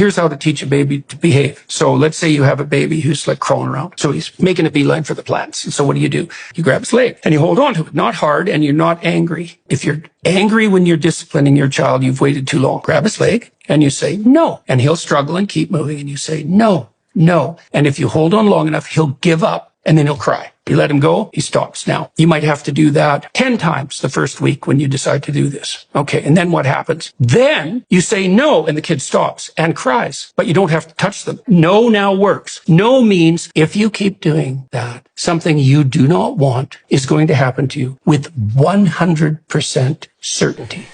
Here's how to teach a baby to behave. So let's say you have a baby who's like crawling around. So he's making a beeline for the plants. And so what do? You grab his leg and you hold on to it, not hard, and you're not angry. If you're angry when you're disciplining your child, you've waited too long. Grab his leg and you say, no. And he'll struggle and keep moving. And you say, no, no. And if you hold on long enough, he'll give up and then he'll cry. You let him go, he stops. Now, you might have to do that 10 times the first week when you decide to do this. Okay, and then what happens? Then you say no, and the kid stops and cries, but you don't have to touch them. No now works. No means if you keep doing that, something you do not want is going to happen to you with 100% certainty.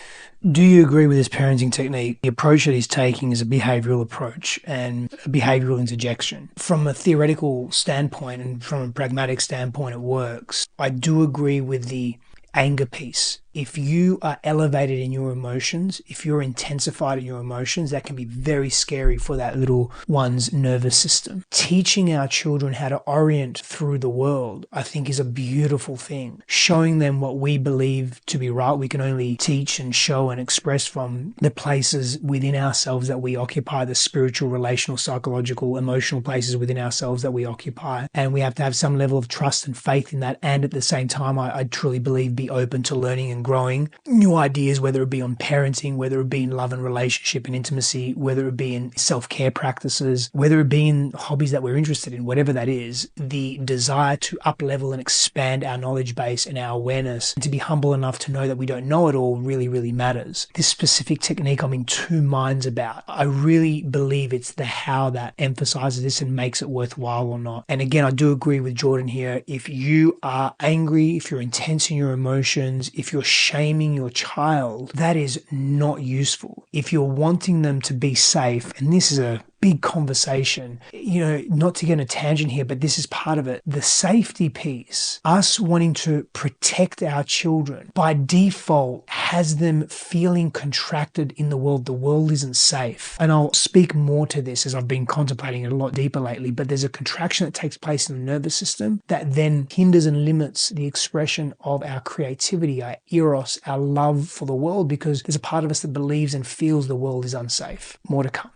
Do you agree with this parenting technique? The approach that he's taking is a behavioral approach and a behavioral interjection. From a theoretical standpoint and from a pragmatic standpoint, it works. I do agree with the anger piece. If you are elevated in your emotions, if you're intensified in your emotions, that can be very scary for that little one's nervous system. Teaching our children how to orient through the world, I think, is a beautiful thing. Showing them what we believe to be right. We can only teach and show and express from the places within ourselves that we occupy, the spiritual, relational, psychological, emotional places within ourselves that we occupy. And we have to have some level of trust and faith in that. And at the same time, I truly believe, be open to learning and growing new ideas, whether it be on parenting, whether it be in love and relationship and intimacy, whether it be in self-care practices, whether it be in hobbies that we're interested in, whatever that is, the desire to up-level and expand our knowledge base and our awareness, and to be humble enough to know that we don't know it all really, really matters. This specific technique I'm in two minds about. I really believe it's the how that emphasizes this and makes it worthwhile or not. And again, I do agree with Jordan here. If you are angry, if you're intense in your emotions, if you're shaming your child, that is not useful. If you're wanting them to be safe, and this is a big conversation, not to get on a tangent here, but this is part of it. The safety piece, us wanting to protect our children by default has them feeling contracted in the world. The world isn't safe. And I'll speak more to this as I've been contemplating it a lot deeper lately, but there's a contraction that takes place in the nervous system that then hinders and limits the expression of our creativity, our eros, our love for the world, because there's a part of us that believes and feels the world is unsafe. More to come.